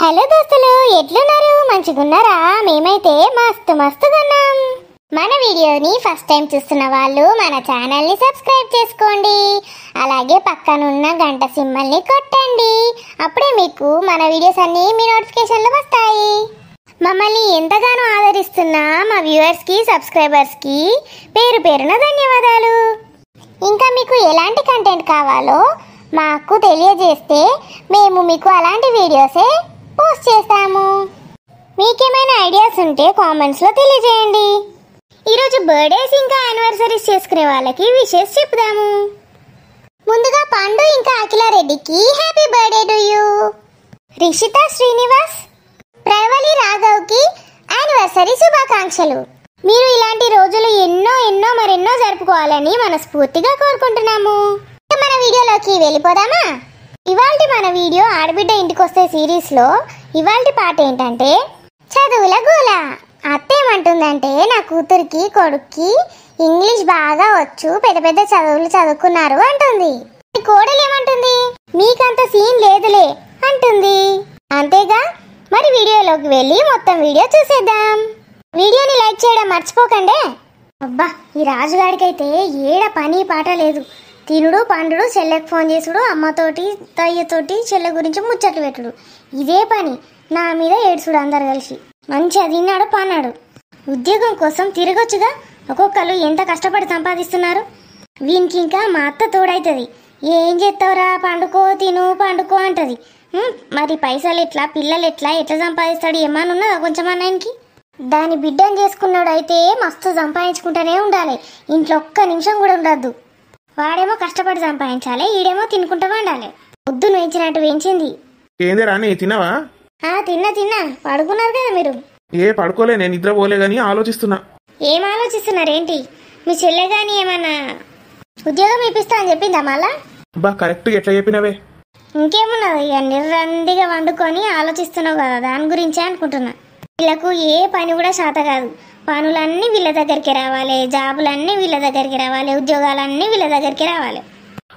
Hello దోస్తులు, ఎట్లున్నారు? మంచిగున్నారా? మేమైతే మస్తుగా ఉన్నాం. మన వీడియోని ఫస్ట్ టైం చూస్తున్న వాళ్ళు మన ఛానల్ని సబ్స్క్రైబ్ చేసుకోండి. అలాగే పక్కనున్న గంట సింబల్ని కొట్టండి. అప్పుడే మీకు మన వీడియోస్ అన్నీ మీ నోటిఫికేషన్లు వస్తాయి. మమ్మల్ని ఎంతగానో ఆదరిస్తున్న మా వ్యూవర్స్కి, సబ్స్క్రైబర్స్కి పేరు పేరున ధన్యవాదాలు. ఇంకా మీకు ఎలాంటి కంటెంట్ కావాలో మాకు తెలియజేస్తే మేము మీకు అలాంటి వీడియోసే పోస్ట్ చేస్తాము. మీకేమైనా ఐడియాస్ ఉంటే కామెంట్స్లో తెలియజేయండి. ఈరోజు బర్త్డేస్ ఇంకా యానివర్సరీస్ చేసుకునే వాళ్ళకి విషెస్ చెప్దాము. ముందుగా పండు ఇంకా అఖిలారెడ్డికి happy birthday to you. Rishitha Srinivas, Pravali రాఘవ్కి యానివర్సరీ శుభాకాంక్షలు. మీరు ఇలాంటి రోజులు ఎన్నో మరెన్నో జరుపుకోవాలని మనస్ఫూర్తిగా కోరుకుంటున్నాము. మన వీడియోలోకి వెళ్ళిపోదామా? ఇవాల్టి మన వీడియో ఆడబిడ్డ ఇంటికొస్తే సిరీస్లో ఇవాల్టి పాట ఏంటంటే చదువుల గోల. అత్తేమంటుందంటే నా కూతురికి కొడుక్కి ఇంగ్లీష్ బాగా వచ్చు, పెద్ద పెద్ద చదువులు చదువుకున్నారు అంటుంది. కోడలు ఏమంటుంది? మీకంత సీన్ లేదులే అంటుంది. అంతేగా, మరి వీడియోలోకి వెళ్ళి మొత్తం వీడియో చూసేద్దాం. వీడియోని లైక్ చేయడం మర్చిపోకండి. అబ్బా, ఈ రాజుగాడికైతే ఏడ పని పాట లేదు. తినుడు పండుడు, చెల్లెకి ఫోన్ చేసుడు, అమ్మతోటి తయ్యతోటి చెల్లె గురించి ముచ్చట్లు పెట్టుడు, ఇదే పని. నా మీద ఏడ్చుడు అందరు కలిసి. మంచిగా తిన్నాడు పన్నాడు. ఉద్యోగం కోసం తిరగొచ్చుగా. ఒక్కొక్కరు ఎంత కష్టపడి సంపాదిస్తున్నారు. వీనికి ఇంకా మా అత్త తోడైతుంది. ఏం చేస్తావురా, పండుకో తిను పండుకో అంటది. మరి పైసలు ఎట్లా, పిల్లలు ఎట్లా సంపాదిస్తాడు? ఏమన్నా ఉన్నదా కొంచెం అన్నానికి? దాని బిడ్డను చేసుకున్నాడు అయితే మస్తు సంపాదించుకుంటూనే ఉండాలి. ఇంట్లో ఒక్క నిమిషం కూడా ఉండద్దు. వాడేమో కష్టపడి సంపాదించాలి, ఈడేమో తినుకుంటా వండాలి. పొద్దున వేయించినట్టు వేయించింది. ఏంది రాని, తిన్నావా? తిన్నా. పడుకున్నారు కదా మీరు? పడుకోలే, నేను నిద్ర పోలే గానీ ఆలోచిస్తున్నా. ఏం ఆలోచిస్తున్నారేంటి? మీ చెల్లె గాని ఏమన్నా ఉద్యోగం ఇప్పిస్తా అని చెప్పిందా మళ్ళా? బా కరెక్ట్ ఎట్లా చెప్పినవే. ఇంకేమున్నది, ఇక నిర్రందిగా వండుకొని ఆలోచిస్తున్నావు కదా, దాని గురించే అనుకుంటున్నా. వీళ్ళకు ఏ పని కూడా శాత కాదు. పనులన్నీ వీళ్ళ దగ్గరికి రావాలి, జాబులన్నీ వీళ్ళ దగ్గరికి రావాలి, ఉద్యోగాలన్నీ వీళ్ళ దగ్గరికి రావాలి.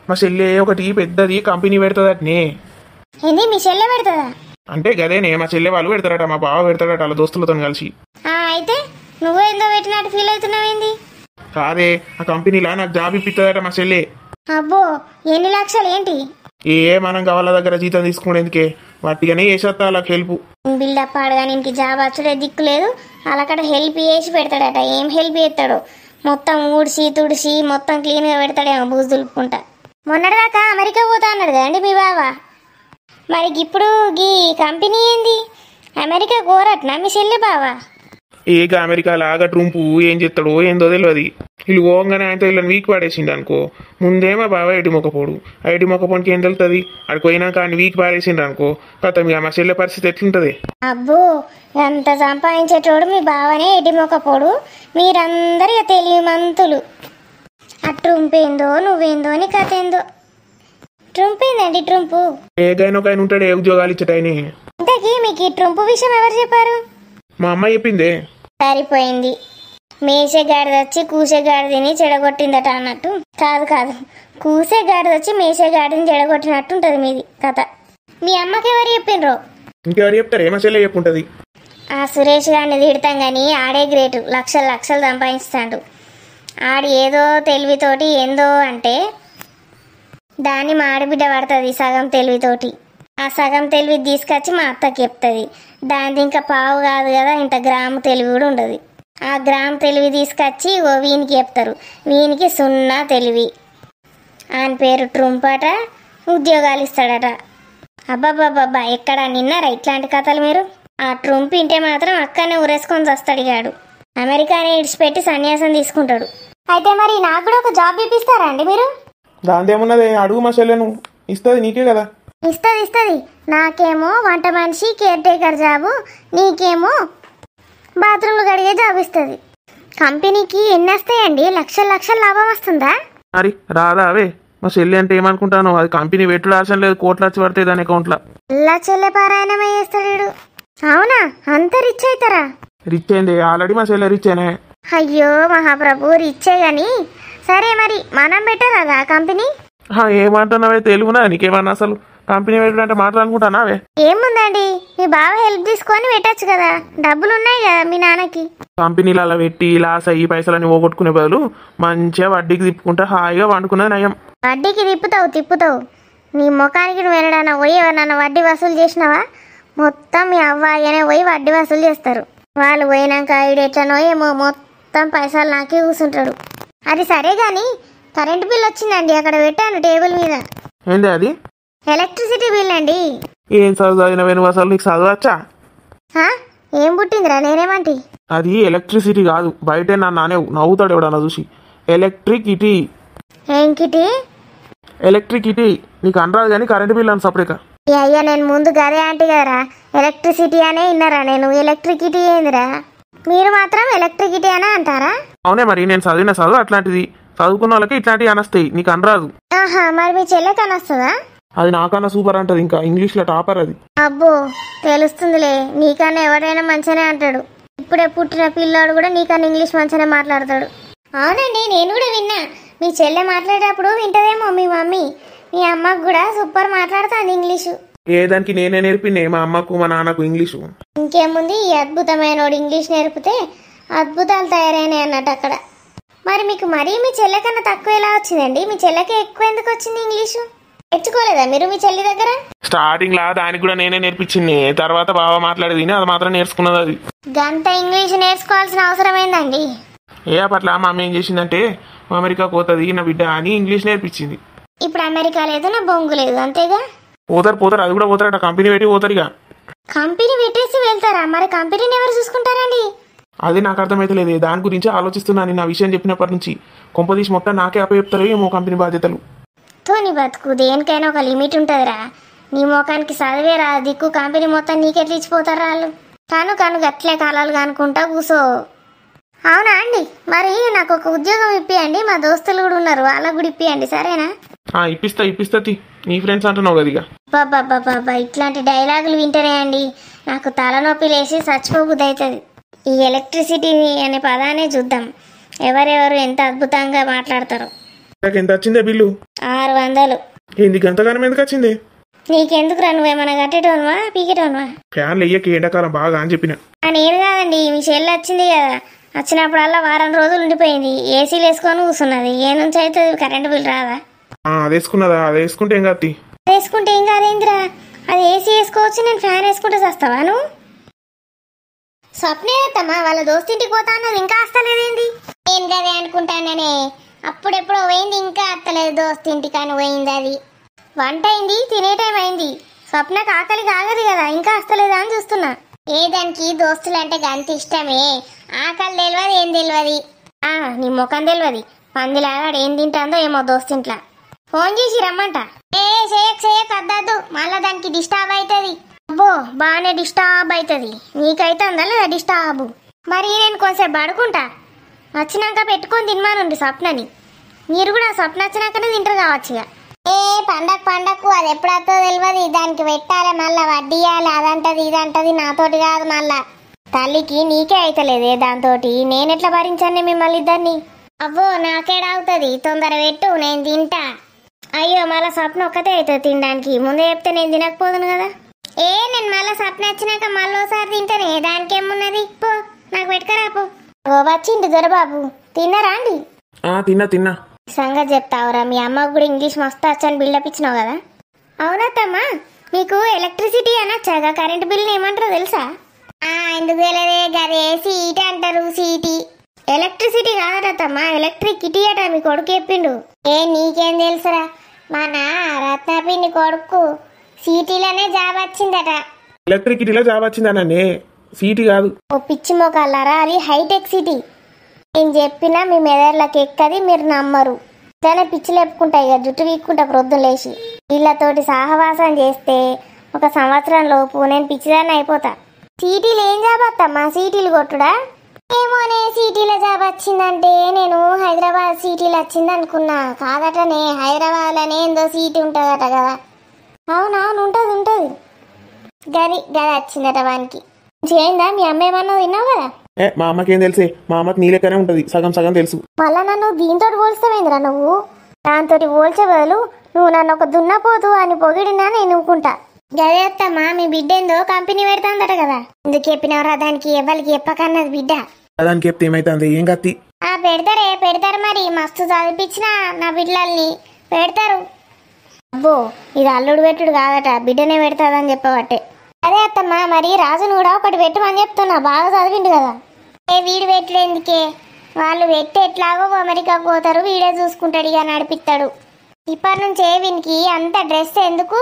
మా చెల్లె ఒకటి పెద్దది కంపెనీ పెడతాదటనే. ఏంది, మీ చెల్లె పెడతాదా? అంటే గదేనే, మా చెల్లె వాళ్ళు పెడతారట, మా బావ పెడతాడట వాళ్ళ దోస్తులతో కలిసి. అయితే నువ్వు ఏందో పెట్టినట్టు ఫీల్ అవుతున్నావేంది? కాదే, ఆ కంపెనీలా నాకు జాబ్ ఇప్పిస్తుందట మా చెల్లె. అబ్బో, ఎన్ని లక్షలు ఏంటి? మనం వాళ్ళ దగ్గర జీతం తీసుకునేందుకే వాటిగానే చేసేస్తా వాళ్ళకి హెల్ప్. బిల్డప్ ఆడగానే ఇంటికి జాబ్ వచ్చుడే దిక్కు లేదు. అలాక్కడ హెల్ప్ చేసి పెడతాడట. ఏం హెల్ప్ చేస్తాడు? మొత్తం ఊడిసి తుడిసి మొత్తం క్లీన్గా పెడతాడేమో బూజు దులుపుకుంటా. మొన్నటిదాకా అమెరికా పోతా అన్నాడు కదండి మీ బావ. మరి ఇప్పుడు ఈ కంపెనీ ఏంది? అమెరికా కోరట్నా మీ చెల్లి బావ? అమెరికా లాగా ట్రంపు ఏం చేస్తాడో ఏందో తెలియదు. వీళ్ళు పోగానే ఆయనతో వీళ్ళని వీక్ పాడేసిండు అనుకో. ముందేమో బాబా ఎడి మొక్కపోడు, ఆ ఎడి మొక్కపోనికి ఏం తెలుస్తుంది? అక్కడికి పోయినాక ఆయన వీక్ పాడేసిండు అనుకో, కథ మా చెల్లె పరిస్థితి ఎట్లుంటది? అబ్బో, ఎంత సంపాదించేటోడు మీ బావనే ఎడి మొక్కపోడు. మీరందరూ తెలివి మంతులు. ఆ ట్రంప్ ఏందో నువ్వేందో అని కథ ఏందో. ట్రంప్ ఏందండి? ట్రంపు ఏగైనా ఉంటాడు, ఏ ఉద్యోగాలు ఇచ్చటాయని. ఇంతకీ మీకు ఈ ట్రంప్ విషయం ఎవరు చెప్పారు? మా అమ్మ చెప్పిందే. సరిపోయింది. మేషగాడిది వచ్చి కూసేగాడిదని చెడగొట్టిందట అన్నట్టు. కాదు, కూసేగాడిది వచ్చి మేషగాడిని చెడగొట్టినట్టు ఉంటుంది మీది కథ. మీ అమ్మకి ఎవరు చెప్పిండ్రో? ఇంకెవరు చెప్తారు? ఏమో చెల్లె చెప్పుంటది. ఆ సురేష్ గారిని తిడతాం కానీ ఆడే గ్రేటు. లక్షలు సంపాదిస్తాడు. ఆడి ఏదో తెలివితోటి ఏందో అంటే దాన్ని మా ఆడబిడ్డ పడుతుంది సగం తెలివితోటి. ఆ సగం తెలివి తీసుకొచ్చి మా అత్తకి చెప్తుంది. దానిది ఇంకా పావు కాదు కదా, ఇంత గ్రాము తెలివి కూడా ఉండదు. ఆ గ్రామ్ తెలివి తీసుకొచ్చి వీనికి చెప్తారు. వీనికి సున్నా తెలివి. ఆయన పేరు ట్రంప్ అట, ఉద్యోగాలు ఇస్తాడట. అబ్బాబ్బాబ్బా, ఎక్కడ నిన్నారా ఇట్లాంటి కథలు మీరు? ఆ ట్రంప్ ఇంటే మాత్రం అక్కడనే ఉరేసుకొని వస్తాడు. గాడు అమెరికానే ఇడిచిపెట్టి సన్యాసం తీసుకుంటాడు. అయితే మరి నాకు కూడా ఒక జాబ్ ఇప్పిస్తారా అండి మీరు? దాందేమున్నది, అడుగు మా చెల్లెను, ఇస్తుంది నీకే కదా. ఇస్తుంది. నాకేమో వంట మనిషి కేర్ టేకర్ జాబు, నీకేమో బాత్రూమ్లు కడిగే జాబ్ ఇస్తుంది. కంపెనీకి ఎన్ని వస్తాయండి? లక్షల లాభం వస్తుందా? మరి రాదా అవే? మా చెల్లి అంటే ఏమనుకుంటాను, అది కంపెనీ పెట్టుడు అవసరం లేదు, కోట్లు వచ్చి పడతాయి దాని అకౌంట్లో. ఇలా చెల్లె పారాయణమే చేస్తాడు. అవునా, అంత రిచ్ అవుతారా? రిచ్ అయింది ఆల్రెడీ, మా చెల్లె రిచ్ అయినా. అయ్యో మహాప్రభు, రిచ్చే గాని. సరే మరి మనం పెట్టరాదా కంపెనీ? ఏమంటున్నావే తెలుగునా నీకేమన్నా? అసలు కంపెనీ పెట్టుడు అంటే మాట్లాడుకుంటానావే? ఏముందండి, మీ బావ హెల్ప్ తీసుకొని పెట్టచ్చు కదా, డబ్బులు ఉన్నాయి కదా మీ నాన్నకి. కంపెనీలు అలా పెట్టి లాస్ అయ్యి పైసలన్నీ పోగొట్టుకునే బదులు మంచిగా వడ్డీకి తిప్పుకుంటా హాయిగా వండుకున్నది నయం. వడ్డీకి తిప్పుతావు. నీ ముఖానికి నువ్వు ఎన్నడన్నా పోయి ఎవరన్నా వడ్డీ వసూలు చేసినావా? మొత్తం మీ అవ్వాయనే పోయి వడ్డీ వసూలు చేస్తారు. వాళ్ళు పోయినాక ఈడు ఎట్లనో ఏమో మొత్తం పైసలు నాకే కూర్చుంటాడు. అది సరే కానీ కరెంటు బిల్ వచ్చిందండి, అక్కడ పెట్టాను టేబుల్ మీద. ఏంది అది? ఎలక్ట్రిసిటీ బిల్ అండి. ఏం చదివినవే నువ్వు? అసలు నీకు చదవచ్చా? ఏం పుట్టిందిరా, నేనేమంటి? అది ఎలక్ట్రిసిటీ కాదు, బయటే నానే నవ్వుతాడు ఎవడన్నా చూసి. ఎలక్ట్రిసిటీ. ఏం కిటీ? ఎలక్ట్రిసిటీ నీకు అనరాదు కానీ కరెంటు బిల్ అని సపరేట్గా. అయ్యా నేను ముందు గదే ఆంటీ కదరా, ఎలక్ట్రిసిటీ అనే విన్నారా నేను. ఎలక్ట్రిసిటీ ఏందిరా, మీరు మాత్రం ఎలక్ట్రిసిటీ అనే అంటారా? అవునే మరి, నేను చదివిన చదువు అట్లాంటిది. చదువుకున్న వాళ్ళకి ఇట్లాంటివి అనస్తాయి, నీకు అనరాదు. మరి మీ చెల్లెకి అనొస్తుందా? అది నాకన్నా సూపర్ అంటది, ఇంకా ఇంగ్లీష్లో టాపర్ అది. అబ్బో తెలుస్తుందిలే, నీకన్నా ఎవడైనా మంచిగానే అంటాడు. ఇప్పుడే పుట్టిన పిల్లోడు కూడా నీకన్నా ఇంగ్లీష్ మంచిగానే మాట్లాడతాడు. అవునండి, నేను కూడా విన్నా. మీ చెల్లె మాట్లాడేటప్పుడు వింటదేమో మీ మమ్మీ. మీ అమ్మకు కూడా సూపర్ మాట్లాడుతుంది ఇంగ్లీషు. ఏదానికి నేనే నేర్పినే మా అమ్మకు మా నాన్నకు ఇంగ్లీషు. ఇంకేముంది, ఈ అద్భుతమైన ఇంగ్లీష్ నేర్పితే అద్భుతాలు తయారైనాయి అన్నట్టు అక్కడ. మరి మీకు మరీ మీ చెల్లెకన్నా తక్కువ ఎలా వచ్చిందండి? మీ చెల్లెకి ఎక్కువ ఎందుకు వచ్చింది ఇంగ్లీషు? నేర్చుకోలేదా మీరు మీ చెల్లి దగ్గర? స్టార్టింగ్ లా దానికి కూడా నేనే నేర్పించింది, తర్వాత బాగా మాట్లాడేది అది మాత్రం నేర్చుకున్నది. అది గంత ఇంగ్లీష్ నేర్చుకోవాల్సిన అవసరం ఏందండి? అప్పట్లో మా అమ్మ ఏం చేసిందంటే అమెరికా పోతుంది నా బిడ్డ అని ఇంగ్లీష్ నేర్పించింది. ఇప్పుడు అమెరికా లేదు, నా బొంగు లేదు, అంతేగా. పోతారు అది కూడా పోతారట, కంపెనీ పెట్టి పోతారు. ఇక కంపెనీ పెట్టేసి వెళ్తారా? మరి కంపెనీని ఎవరు చూసుకుంటారండి? అది నాకు అర్థమైతలేదు, దాని గురించి ఆలోచిస్తున్నాను. నా విషయం చెప్పినప్పటి నుంచి కొంపదీసి మొత్తం నాకే అప్పచెప్తారు ఏమో కంపెనీ బాధ్యతలు. తోని బతుకు, దేనికైనా ఒక లిమిట్ ఉంటుందిరా. నీ ముఖానికి చదివే రా దిక్కు, కంపెనీ మొత్తం నీకెట్లా ఇచ్చిపోతారు వాళ్ళు. కను గట్లే కాలాలు కనుకుంటా కూసో. అవునా అండి, మరి నాకు ఒక ఉద్యోగం ఇప్పియండి, మా దోస్తులు కూడా ఉన్నారు, వాళ్ళకు కూడా ఇప్పియండి, సరేనా? ఇప్పిస్తా నీ ఫ్రెండ్స్ అంటున్నావు కదా. ఇక బాబా ఇట్లాంటి డైలాగులు వింటేనే అండి నాకు తలనొప్పి లేసి చచ్చిపోబుద్ది అవుతుంది. ఈ ఎలక్ట్రిసిటీ అనే పదానే చూద్దాం, ఎవరెవరు ఎంత అద్భుతంగా మాట్లాడతారు. ఎంత వచ్చిందే బిల్లు? 600. ఎందుకు ఎంతగానం ఎందుకు వచ్చింది? నీకెందుకురా, నువ్వేమన్నా కట్టేటోనువా పీకేటోనువా? ఫ్యాన్లు అయ్యకి ఎండాకాలం బాగా అని చెప్పిన. నేను కాదండి, మీ చెల్లి వచ్చింది కదా, వచ్చినప్పుడల్లా వారం రోజులు ఉండిపోయింది, ఏసీలు వేసుకొని కూర్చున్నది. ఏ నుంచి అవుతుంది కరెంటు బిల్ రాదా? అది వేసుకున్నదా? అది వేసుకుంటే ఏం కాదు. వేసుకుంటే ఏం కాదేందిరా, అది ఏసీ వేసుకోవచ్చు, నేను ఫ్యాన్ వేసుకుంటే వస్తావా నువ్వు? స్వప్నే అత్తమ్మా వాళ్ళ దోస్తింటికి పోతా అన్నది, ఇంకా వస్తలేదేంది? ఏం కదే అనుకుంటాననే, అప్పుడెప్పుడో పోయింది, ఇంకా అత్తలేదు దోస్తింటికి అని పోయింది. అది వంట అయింది, తినే టైం అయింది, స్వప్నకు ఆకలి కాగదు కదా, ఇంకా వస్తలేదా అని చూస్తున్నా. ఏదానికి దోస్తులు అంటే గంత ఇష్టమే, ఆకలి తెలియదు ఏం తెలియదు. నీ ముఖం తెలియదు, పందిలాగా ఏం తింటాందో ఏమో దోస్తింట్లా. ఫోన్ చేసి రమ్మంట. చేయక్ అద్దద్దు, మళ్ళా దానికి డిస్టర్బ్ అవుతుంది. అబ్బో బాగానే డిస్టర్బ్ అవుతుంది, నీకైతే ఉందా లేదా డిస్టర్బ్? మరి నేను కొంచెం పడుకుంటా, వచ్చినాక పెట్టుకొని తినమానుండి స్వప్నని. మీరు కూడా స్వప్న వచ్చినాకనే తింటారు కావచ్చు. ఇక పండక్కు అది ఎప్పుడు వస్తుందో తెలియదు, దానికి పెట్టాలి, మళ్ళా వడ్డీయాలి, అదంటది ఇదంటది, నాతోటి కాదు. మళ్ళా తల్లికి నీకే అయితలేదే దాంతో, నేనెట్లా భరించాను మిమ్మల్ని ఇద్దరిని? అబ్బో నాకేడావుతుంది, తొందర పెట్టు నేను తింటా. అయ్యో మళ్ళా స్వప్న ఒక్కతే అవుతుంది తినడానికి, ముందే చెప్తే నేను తినకపోదును కదా. నేను మళ్ళా స్వప్న వచ్చినాక మళ్ళీ ఒకసారి తింటానే, దానికేమున్నది, పో నాకు పెట్టుకరాపో. వచ్చిండు దొరబాబు, తిన్నారా అండి? తిన్నా. సంగతి చెప్తావురా, మీ అమ్మకు కూడా ఇంగ్లీష్ మస్తు వచ్చని బిల్డప్ ఇచ్చినావు కదా. అవునత్తమ్మా, మీకు ఎలక్ట్రిసిటీ అనొచ్చాగా, కరెంటు బిల్లుని ఏమంటారో తెలుసా? ఎందుకు తెలియదే, గదే సీటీ అంటారు. సీటీ ఎలక్ట్రిసిటీ కాదటమ్మా, ఎలక్ట్రిక్ కిటీ అట. మీ కొడుకు చెప్పిండు. నీకేం తెలుసురా, మన రత్నపిన్ని కొడుకు సిటీలోనే జాబ్ వచ్చిందట. ఎలక్ట్రిసిటీలో జాబ్ వచ్చిందనే, సిటీ కాదు. ఓ పిచ్చి మొక్కలారా, అది హైటెక్ సిటీ. నేను చెప్పినా మీ మెదర్లకి ఎక్కది, మీరు నమ్మరు. కానీ పిచ్చి లేపుకుంటాయి ఇక, జుట్టు వీక్కుంటా ప్రొద్దున లేచి. వీళ్ళతోటి సహవాసం చేస్తే 1 సంవత్సరం లోపు నేను పిచ్చిదాన్ని అయిపోతా. సిటీలు ఏం జాబ్ వస్తామ్మా, సిటీలు కొట్టుడా? ఏమోనే, సిటీలో జాబ్ వచ్చిందంటే నేను హైదరాబాద్ సిటీలో వచ్చింది అనుకున్నా. కాదటనే, హైదరాబాద్లోనే ఏందో సిటీ ఉంటుందట కదా. అవునవును ఉంటుంది. గది వచ్చిందట వానికి. చేయిందా మీ అమ్మ ఏమన్నా విన్నావు కదా? మా అమ్మకేం తెలిసే, మా అమ్మకి నీ లెక్కనే ఉంటది, సగం తెలుసు. మళ్ళా నన్ను దీంతో పోల్స్తావేంద్రా నువ్వు? దాంతో పోల్చే బదులు నువ్వు నన్ను ఒక దున్నపోతు అని పొగిడినా నేను ఊకుంటా. గదే అత్తమ్మా, మీ బిడ్డ ఏందో కంపెనీ పెడతాందట కదా, ఎందుకు చెప్పినవరా దానికి? ఎవరికి చెప్పకన్నది బిడ్డ. దానికి చెప్తే ఏమైతుంది? ఏం కత్తి? పెడతారు మరి, మస్తు చదివిపించిన నా బిడ్డల్ని పెడతారు. అబ్బో, ఇది అల్లుడు పెట్టుడు కాదట, బిడ్డనే పెడతాదని చెప్పబట్టే. అదే అత్తమ్మా, మరి రాజును కూడా ఒకటి పెట్టమని చెప్తున్నా, బాగా చదివిండు కదా. వీడు పెట్టుడు ఎందుకే, వాళ్ళు పెట్టి ఎట్లాగో అమెరికాకు పోతారు, వీడే చూసుకుంటాడు ఇక నడిపిస్తాడు. ఇప్పటి నుంచే వీనికి అంత డ్రెస్ ఎందుకు?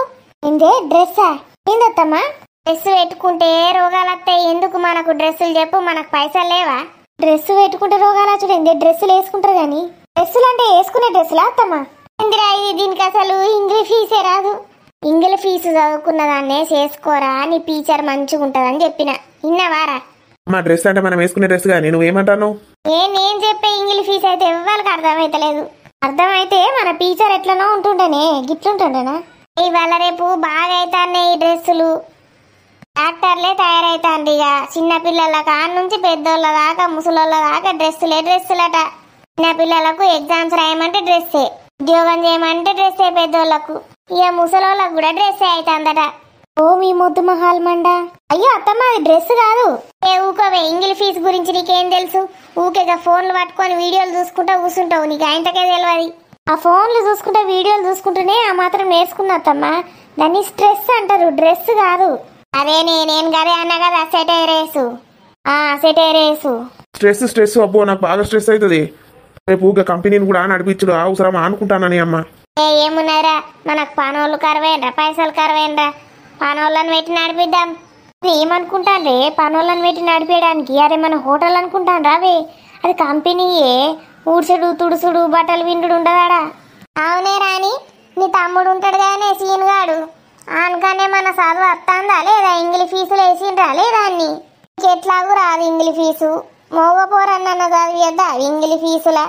ఏందే డ్రెస్సా? ఏందత్తమ్మా? డ్రెస్ పెట్టుకుంటే రోగాలు వస్తాయి, ఎందుకు మనకు డ్రెస్సులు చెప్పు, మనకు పైసలు లేవా? డ్రెస్ పెట్టుకుంటే రోగాలు చూడండి, డ్రెస్సులు వేసుకుంటారు కానీ డ్రెస్సులు అంటే వేసుకునే డ్రెస్సులా అత్తమ్మా? ఇందిరా, ఇది దీనికి అసలు ఇంగ్లీష్ ఫీజే రాదు. ఇంగ్లీష్ ఫీజు చదువుకున్న దాన్నే చేసుకోరా, నీ టీచర్ మంచిగా ఉంటదని చెప్పిన, విన్నావారా? మా డ్రెస్ అంటే మనం వేసుకునే డ్రెస్ కానీ నువ్వేమంటావు? నేను చెప్పే ఇంగ్లీష్ ఫీజు అయితే ఎవరికి అర్థమైతలేదు. అర్థమైతే మన టీచర్ ఎట్లనో ఉంటుండేనే, గిట్లుంటుండేనా? ఇవాళ రేపు బాగా అవుతాయి ఈ డ్రెస్సులు, డాక్టర్లే తయారైతాండి. ఇక చిన్న పిల్లల కాడ నుంచి పెద్దోళ్ళ దాకా ముసలోళ్ళ దాకా డ్రెస్సులట. చిన్న పిల్లలకు ఎగ్జామ్స్ రాయమంటే డ్రెస్సే, ఉద్యోగం చేయమంటే డ్రెస్సే పెద్దోళ్ళకు, ఇక ముసలోళ్ళకు కూడా డ్రెస్సే అవుతుందట. ఓ మీ మొద్దు మహాల్ మండ. అయ్యో అత్తమ్మ, అది డ్రెస్ కాదు. ఊకోవే, ఇంగ్లీష్ ఫీజు గురించి నీకేం తెలుసు? ఊకేగా ఫోన్లు పట్టుకొని వీడియోలు చూసుకుంటా కూర్చుంటావు, నీకు ఆయనకే తెలియదు. ఆ ఫోన్లు చూసుకుంటా వీడియోలు చూసుకుంటూనే ఆ మాత్రం నేర్చుకున్నా అత్తమ్మా, దాన్ని స్ట్రెస్ అంటారు, డ్రెస్ కాదు. అదే నేను గదే అన్నా కదా, సెటైరేసు. స్ట్రెస్ అబ్బో, నాకు బాగా స్ట్రెస్ అవుతుంది. రేపు కంపెనీని కూడా నడిపించడు అవసరమా అనుకుంటానని అమ్మ. ఏమున్నారా, మనకు పనోళ్ళు కరువేండ్రా, పైసలు కరువేండ్రా, పనోళ్ళని పెట్టి నడిపిద్దాం. ఏమనుకుంటాండ్రే పనోళ్ళని పెట్టి నడిపేయడానికి? అరే మన హోటల్ అనుకుంటాను రావే, అది కంపెనీయే, ఊడ్చుడు తుడుసుడు బట్టలు విండు ఉండదాడా? అవునే రాని, నీ తమ్ముడు ఉంటాడు కానీ సీనుగాడు, అనగానే మన చదువు వస్తుందా లేదా, ఇంగ్లీష్ ఫీజులు వేసిండ్రా లేదా అన్ని? ఎట్లాగూ రాదు ఇంగ్లీష్ ఫీజు, మోగపోరన్న చదివేద్దా ఇంగ్లీష్ ఫీజులా?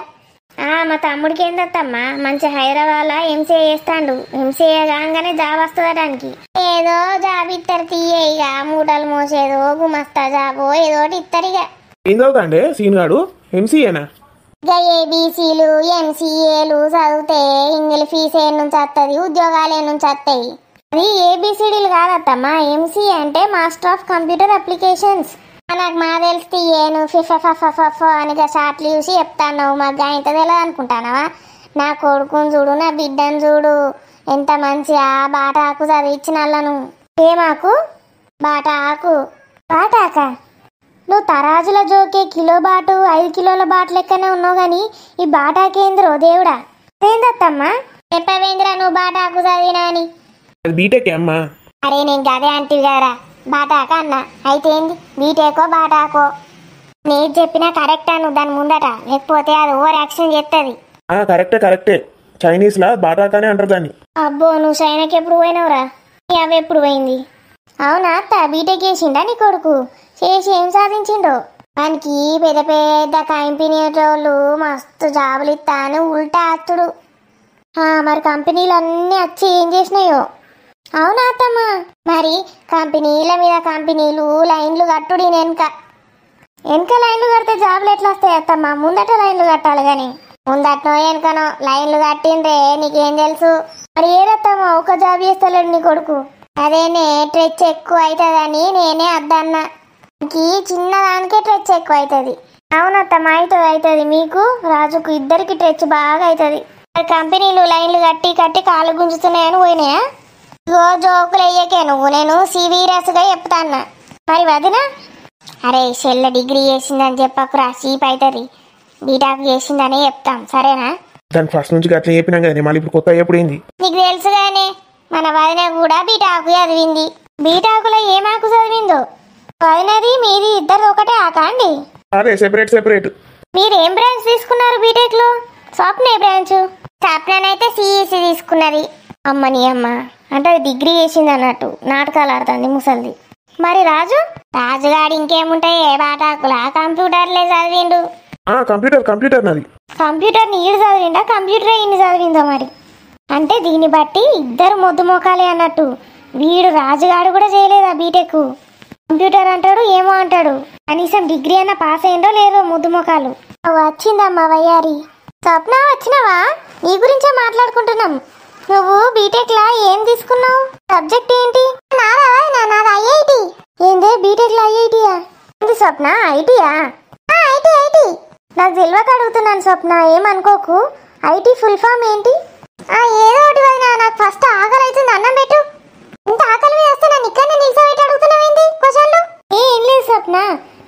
మా తమ్ముడికి ఏందత్తమ్మా, మంచి హైదరాబాద్లో ఎంసీఏ చేస్తాడు, ఎంసీఏ కాగానే జాబ్ వస్తుందటానికి. ఏదో జాబ్ ఇస్తారు తీయే, ఇక మూటలు మోసేదో గుమస్తా జాబో ఏదోటి ఇస్తారు. ఇక ఏం చదువుతాండే సీనుగాడు? ఎంసీఏనా? ఇక ఏబీసీలు ఎంసీఏలు చదివితే ఇంగ్లీష్ ఫీజు ఏ నుంచి వస్తుంది, ఉద్యోగాలు ఏ నుంచి వస్తాయి? అది ఏబిసిడీలు కాదత్తమ్మా, ఎంసీఏ అంటే మాస్టర్ ఆఫ్ కంప్యూటర్ అప్లికేషన్స్. నాకు మా తెలిస్తే ఏను ఫిఫ్ అని షార్ట్లు చూసి చెప్తాను, మాకు ఇంత తెలియదు అనుకుంటానవా? నా కొడుకుని చూడు, నా బిడ్డను చూడు, ఎంత మంచిగా బాటాకు చదివించిన వాళ్ళను. ఏమాకు? బాటాకు. బాటాకా? నువ్వు తరాజుల జోకే కిలో బాటు 5 కిలోల బాటు లెక్కనే ఉన్నావు కానీ ఈ బాటాకేంద్రో దేవుడా? ఏందత్తమ్మా చెప్పవేంద్రా నువ్వు బాటాకు చదివినా అని? బీటెక్ అమ్మా. అరే నేను గదే అంటివి కదరా, బాటాక అన్న. అయితే ఏంది బీటేకో బాటాకో? నేను చెప్పినా కరెక్టా నువ్వు దాని ముందట, లేకపోతే అది ఓవర్ యాక్షన్ చేస్తుంది. కరెక్టే, చైనీస్ లా బాటాకానే అంటారు దాన్ని. అబ్బో, నువ్వు చైనాకి ఎప్పుడు పోయినావురా? అవి ఎప్పుడు పోయింది? అవునా అత్త, బీటెక్ చేసిండా నీ కొడుకు? చేసి ఏం సాధించిండో? దానికి పెద్ద పెద్ద కంపెనీ వాళ్ళు మస్తు జాబులు ఇస్తాను ఉల్టా అత్తుడు. మరి కంపెనీలు అన్నీ వచ్చి ఏం చేసినాయో? అవునా అత్తమ్మా, మరి కంపెనీల మీద కంపెనీలు లైన్లు కట్టుడి. వెనక లైన్లు కడితే జాబులు ఎట్లా వస్తాయి అత్తమ్మా? ముందట లైన్లు కట్టాలి కానీ. ముందటనో వెనకనో లైన్లు కట్టిండ్రే, నీకేం తెలుసు? మరి ఏదత్తమ్మా ఒక జాబ్ చేస్తలేడు నీ కొడుకు? అదేనే ట్రెచ్ ఎక్కువ అవుతుందని నేనే అద్దన్నా. చిన్నదానికే ట్రెచ్ ఎక్కువ అవుతుంది. అవునత్తమ్మా, అవుతుంది. మీకు రాజుకు ఇద్దరికి ట్రెచ్ బాగా అవుతుంది. కంపెనీలు లైన్లు కట్టి కట్టి కాళ్ళు గుంజుతున్నాయని పోయినాయా? జోకులు అయ్యాకే నువ్వు, నేను సీరియస్గా చెప్తాన్నా. మరి వదిన? అరే చెల్ల డిగ్రీ చేసిందని చెప్పకురా, చీప్ అవుతుంది. బీటాక్ చేసిందని చెప్తాం, సరేనా? దాని ఫస్ట్ నుంచి అట్లా చెప్పినాం కదా, మళ్ళీ ఇప్పుడు కొత్త ఎప్పుడైంది? నీకు తెలుసుగానే, మన వదిన కూడా బీటాకు చదివింది. బీటాకులో ఏమాకు చదివిందో? వదినది మీది ఇద్దరు ఒకటే ఆకా అండి? అదే సెపరేట్. మీరు ఏం బ్రాంచ్ తీసుకున్నారు బీటెక్ లో? స్వప్న ఏ బ్రాంచ్? స్వప్ననైతే సిఈసి తీసుకున్నది. అమ్మని అమ్మ అంటే అది డిగ్రీ చేసింది అన్నట్టు, నాటకాలు ఆడుతుంది ముసలిది. మరి రాజుగాడు ఇంకేముంటాయి బాటాకులా, కంప్యూటర్లే చదివిండు. కంప్యూటర్ నాది. కంప్యూటర్ ఈడు చదివిండా, కంప్యూటరే ఇన్ని చదివిందో మరి? అంటే దీన్ని బట్టి ఇద్దరు మొద్దు మోకాలే అన్నట్టు. వీడు రాజుగాడు కూడా చేయలేదా బీటెక్? కంప్యూటర్ అంటాడు ఏమో అంటాడు, కనీసం డిగ్రీ అన్న పాస్ అయిందో లేదో ముద్దు మొఖాలు. వచ్చిందమ్మా వయ్యారి. స్వప్న వచ్చినావా? నీ గురించే మాట్లాడుకుంటున్నాం. నువ్వు బీటెక్ లా ఏం తీసుకున్నావు? సబ్జెక్ట్ ఏంటి? నాది ఐఐటి. ఏందే బీటెక్ లా ఐఐటియా? ఏంది స్వప్న ఐటీయా? ఐటీ. నాకు తెలియక అడుగుతున్నాను స్వప్న, ఏమనుకోకు. ఐటీ ఫుల్ ఫామ్ ఏంటి? ఏదో ఒకటి వదినా, నాకు ఫస్ట్ ఆకలి అవుతుంది, అన్నం పెట్టు. ఇంత ఆకలి మీద వస్తే నన్ను ఇక్కడనే నిలిచోబెట్టి అడుగుతున్నావు ఏంటి క్వశ్చన్లు? ఏం లేదు స్వప్న,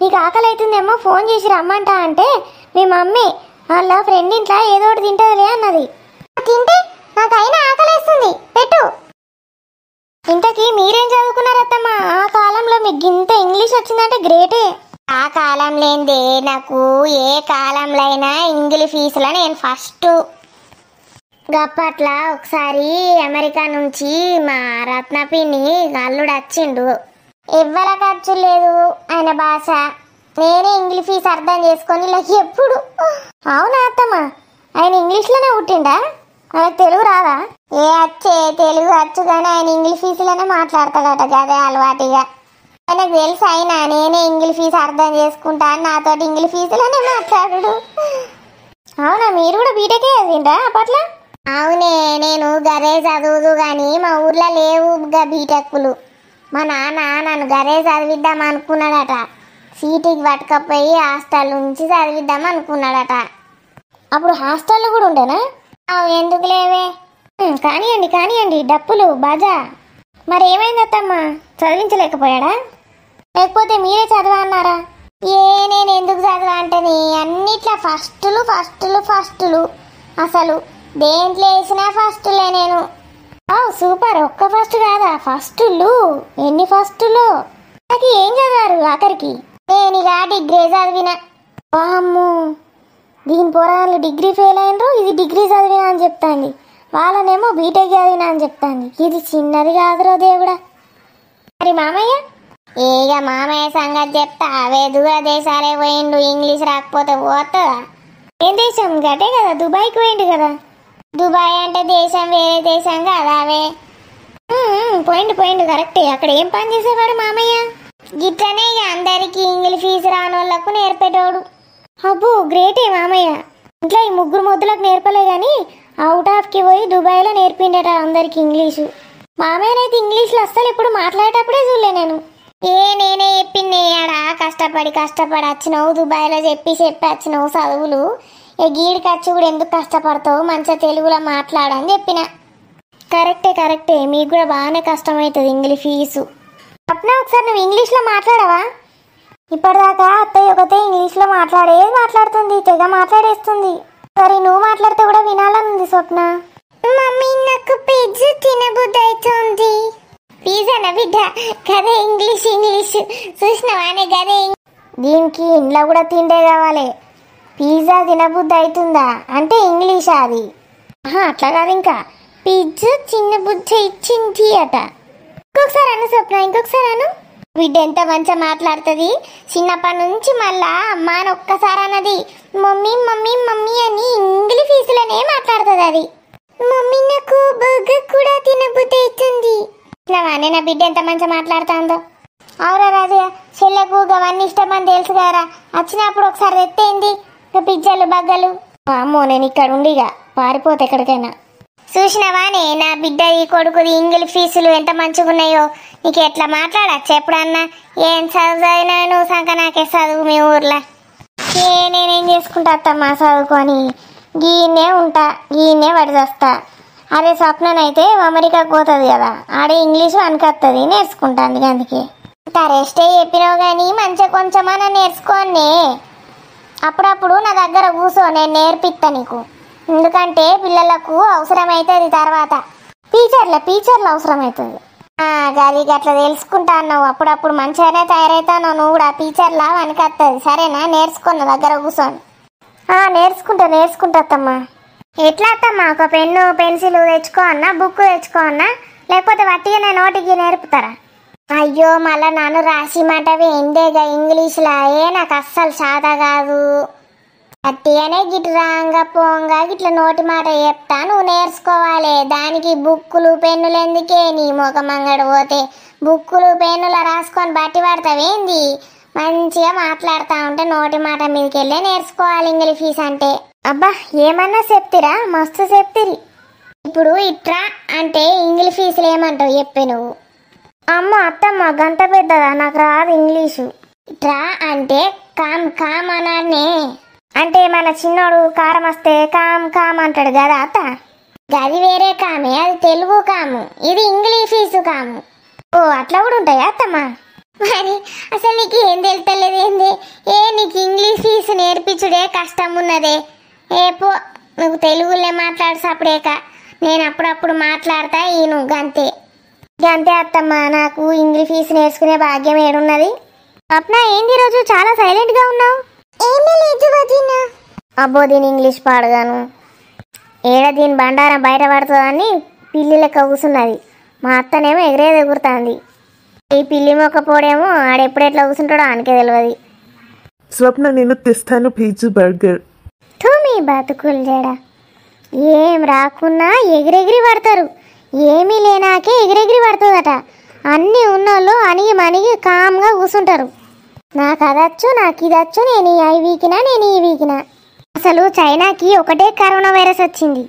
నీకు ఆకలి అవుతుందేమో ఫోన్ చేసి రమ్మంటా అంటే మీ మమ్మీ వాళ్ళ ఫ్రెండ్ ఇంట్లో ఏదో ఒకటి తింటదిలే అన్నది. తింటే నాకైనా ఆకలేస్తుంది, పెట్టు. ఇంతకీ మీరేం చదువుకున్నారు అత్తమ్మ? ఆ కాలంలో మీకు ఇంత ఇంగ్లీష్ వచ్చిందంటే గ్రేటే. ఆ కాలం లేదే, నాకు ఏ కాలంలో అయినా ఇంగ్లీష్ ఫీజులో నేను ఫస్ట్. గప్పట్లా ఒకసారి అమెరికా నుంచి మా రత్నపిన్ని అల్లుడు వచ్చిండు. ఎవ్వర ఖర్చు లేదు, ఆయన భాష నేనే ఇంగ్లీష్ ఫీజు అర్థం చేసుకొని ఇలా ఎప్పుడు. అవునా అత్తమ్మ, ఆయన ఇంగ్లీష్లోనే పుట్టిండా? ఆయనకు తెలుగు రాదా? వచ్చే తెలుగు వచ్చు కానీ ఆయన ఇంగ్లీష్ ఫీజులోనే మాట్లాడతాడట, గదే అలవాటుగా. ఆయనకు తెలుసు అయినా నేనే ఇంగ్లీష్ ఫీజు అర్థం చేసుకుంటా అని నాతోటి ఇంగ్లీష్ ఫీజులోనే మాట్లాడు. అవునా, మీరు కూడా బీటెకే చదివిండ్రా అప్పట్లో? అవునే, నేను గదే చదువుదు కానీ మా ఊర్లో లేవు బీటెక్కులు. మా నాన్న నన్ను గదే చదివిద్దాం అనుకున్నాడట. సీటీకి పట్టుకపోయి హాస్టల్ నుంచి చదివిద్దాం అనుకున్నాడట. అప్పుడు హాస్టల్లో కూడా ఉండేనా? ఎందుకు లేవే. కానివ్వండి డప్పులు బాజా. మరి ఏమైంది అత్తమ్మ, చదివించలేకపోయాడా? లేకపోతే మీరే చదవా అన్నారా? నేను ఎందుకు చదవా అంటేనే అన్నిట్లా ఫస్టులు. అసలు దేంట్లో వేసినా ఫస్టులే నేను. సూపర్, ఒక్క ఫస్ట్ కాదా, ఫస్టులు. ఎన్ని ఫస్టులు? నాకు ఏం చదివారు ఆఖరికి? నేనిగా డిగ్రీ చదివిన. అమ్మో, దీని పోరాళ్ళు డిగ్రీ ఫెయిల్ అయినరు, ఇది డిగ్రీ చదివినా అని చెప్తాంది. వాళ్ళనేమో బీటెక్ చదివినా అని చెప్తాంది. ఇది చిన్నది కాదురో దేవుడా. మరి మామయ్య? మామయ్య సంగతి చెప్తా. అవే దూర దేశాలే పోయిండు, ఇంగ్లీష్ రాకపోతే పోతుందా? ఏం దేశం? గటే కదా, దుబాయ్కి పోయిండు కదా. దుబాయ్ అంటే దేశం, వేరే దేశం కదా అవే. పోయిండు కరెక్టే. అక్కడ ఏం పని చేసేవాడు మామయ్య? గిట్లనే ఇక అందరికి ఇంగ్లీష్ ఫీజు రాని వాళ్ళకు నేర్పేటోడు. అబ్బో గ్రేటే మామయ్య. ఇంట్లో ఈ ముగ్గురు మొద్దులకు నేర్పలే గాని అవుట్ ఆఫ్కి పోయి దుబాయ్లో నేర్పిండట అందరికి ఇంగ్లీషు. మామయ్యనైతే ఇంగ్లీష్లో అస్సలు ఇప్పుడు మాట్లాడేటప్పుడే చూడలే నేను. నేనే చెప్పింది ఆడ కష్టపడి వచ్చినావు, దుబాయ్లో చెప్పి వచ్చినావు చదువులు. గీడికి వచ్చి కూడా ఎందుకు కష్టపడతావు, మంచిగా తెలుగులో మాట్లాడని చెప్పిన. కరెక్టే, మీకు కూడా బాగానే కష్టమవుతుంది ఇంగ్లీష్ ఫీజు. అప్పుడే ఒకసారి నువ్వు ఇంగ్లీష్లో మాట్లాడవా? ఇప్పటిదాకా అత్తయ్య ఒకతే ఇంగ్లీష్లో మాట్లాడుతుంది, తెగ మాట్లాడేస్తుంది. సరే నువ్వు మాట్లాడితే కూడా వినాలనుంది స్వప్న. మమ్మీ నాకు పిజ్జా తినబుద్ధి అవుతుంది. పిజ్జానా బిడ్డ? గదే ఇంగ్లీష్ చూసినవానే గదే. దీనికి ఇంట్లో కూడా తిండే కావాలి. పిజ్జా తినబుద్ధి అవుతుందా అంటే ఇంగ్లీషా అది? అట్లా కాదు, ఇంకా పిజ్జా చిన్న బుద్ధి ఇచ్చింది అట. ఇంకొకసారి అను స్వప్న, ఇంకొకసారి అను. బిడ్డ ఎంత మంచిగా మాట్లాడుతుంది. చిన్నప్పటి నుంచి మళ్ళా అమ్మ అని ఒక్కసారి అన్నది. మమ్మీ అని ఇంగ్లీష్ ఫీజులోనే మాట్లాడుతుంది అది. మమ్మీ నాకు బర్గర్ కూడా తినబుద్ధి అవుతుంది. ఇట్లానే నా బిడ్డ ఎంత మంచిగా మాట్లాడుతుందో. అవురా రాజయ్య, చెల్లెకు అవన్నీ ఇష్టమని తెలుసు కదా, వచ్చినప్పుడు ఒకసారి తెత్తేంది పిజ్జాలు బగ్గలు. అమ్మో, నేను ఇక్కడ ఉండిగా పారిపోతే ఎక్కడికైనా. చూసినవానే నా బిడ్డ ఈ కొడుకుది ఇంగ్లీష్ ఫీజులు ఎంత మంచిగా ఉన్నాయో. నీకు ఎట్లా మాట్లాడచ్చు ఎప్పుడన్నా? ఏం చదివినా నువ్వు సంక నాకే చదువు మీ ఊర్లో. నేనేం చేసుకుంటా అత్తమ్మా చదువుకొని, గీనే ఉంటా, గీనే పడిచేస్తా. అదే స్వప్ననైతే అమెరికాకు పోతుంది కదా, ఆడే ఇంగ్లీషు అనుకొస్తుంది, నేర్చుకుంటాను. అందుకే రెస్టే చెప్పినావు కానీ మంచిగా కొంచెమన్నా నేర్చుకోనే. అప్పుడప్పుడు నా దగ్గర కూర్చో, నేను నేర్పిస్తా నీకు. ఎందుకంటే పిల్లలకు అవసరమవుతుంది, తర్వాత టీచర్లు అవసరమవుతుంది. గది గట్లా తెలుసుకుంటా అన్నావు. అప్పుడప్పుడు మంచిగానే తయారవుతాను, నువ్వు కూడా టీచర్లా వనికొస్తుంది. సరేనా? నేర్చుకున్న దగ్గర కూర్చొని. నేర్చుకుంటా అత్తమ్మా. ఎట్లా అత్తమ్మా? ఒక పెన్ను పెన్సిల్ తెచ్చుకో అన్నా, బుక్ తెచ్చుకో అన్నా, లేకపోతే వట్టిగా నేను నోటికి నేర్పుతారా? అయ్యో, మళ్ళా నన్ను రాసి మాటవి ఎండేగా ఇంగ్లీష్లా. నాకు అస్సలు సాధ కాదు. అట్టిగానే గిట్ రాంగా పోంగా గిట్ల నోటి మాట చెప్తా, నువ్వు నేర్చుకోవాలి. దానికి బుక్కులు పెన్నులు ఎందుకే? నీ ముఖమంగడు పోతే బుక్కులు పెన్నుల రాసుకొని బట్టి పడతావేంది? మంచిగా మాట్లాడుతూ ఉంటే నోటి మాట మీదకి వెళ్ళే నేర్చుకోవాలి ఇంగ్లీష్ ఫీస్ అంటే. అబ్బా, ఏమన్నా చెప్తిరా? మస్తు చెప్తిరి. ఇప్పుడు ఇట్రా అంటే ఇంగ్లీష్ ఫీజులు ఏమంటావు చెప్పే నువ్వు. అమ్మ అత్తమ్మ గంట పెద్దదా, నాకు రాదు ఇంగ్లీషు. ఇట్రా అంటే కామ్ కామ్ అనాన్నే. అంటే మన చిన్నోడు కారం వస్తే కామ్ కామ్ అంటాడు కదా అత్త. గది వేరే కామే, అది తెలుగు కాము, ఇది ఇంగ్లీష్ ఫీజు కాము. ఓ అట్లా కూడా ఉంటాయా అత్తమ్మ? మరి అసలు నీకు ఏం తెలుస్తలేదు ఏంది? నీకు ఇంగ్లీష్ ఫీజు నేర్పించుడే కష్టం ఉన్నదే. పో నువ్వు తెలుగులో మాట్లాడు సపడేక. నేను అప్పుడప్పుడు మాట్లాడతా నువ్వు గంతే గంతే అత్తమ్మ. నాకు ఇంగ్లీష్ ఫీజు నేర్చుకునే భాగ్యం ఏడున్నది? స్వప్న ఏంది రోజు చాలా సైలెంట్ గా ఉన్నావు? అబ్బో దీని ఇంగ్లీష్ పాడగాను. దీని బండారం బయట పడుతుందని పిల్లి లెక్క కూసున్నది. మా అత్తనేమో ఎగిరేది ఎగురుతుంది. ఈ పిల్లి మొక్కపోడేమో ఆడెప్పుడెట్లా కూర్చుంటాడో ఆనకే తెలియదు. స్వప్న నేను తెస్తాను పిజ్జా బర్గర్. మీ బతుకులు జడ ఏం రాకున్నా ఎగిరెగిరి పడతారు. ఏమీ లేనాకే ఎగిరెగిరి పడుతుందట. అన్నీ ఉన్నోళ్ళు అణిగి మణిగి కామ్గా కూర్చుంటారు. నాకు అదచ్చు, నాకు ఇదచ్చు, నేను ఈ వీకినా, నేను ఈ వీకినా. అసలు చైనాకి ఒకటే కరోనా వైరస్ వచ్చింది.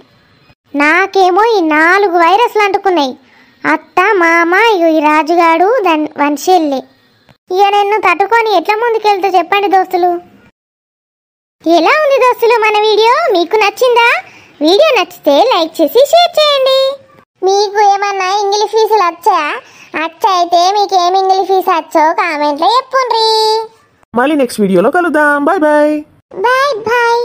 నాకేమో ఈ 4 వైరస్లు అంటుకున్నాయి. అత్త మామ ఈ రాజుగాడు దాని వంశీల్లే. ఇక నేను తట్టుకొని ఎట్లా ముందుకెళ్తా చెప్పండి దోస్తులు. ఎలా ఉంది దోస్తులు మన వీడియో? మీకు నచ్చిందా? వీడియో నచ్చితే లైక్ చేసి షేర్ చేయండి. మీకు ఏమన్నా ఇంగ్లీష్ ఫీజులు అయితే మీకు ఏమి ఇంగ్లీష్ ఫీజు వచ్చో కామెంట్లో చెప్పుండ్రి. మళ్ళీ నెక్స్ట్ వీడియోలో కలుద్దాం. Bye bye. Bye bye.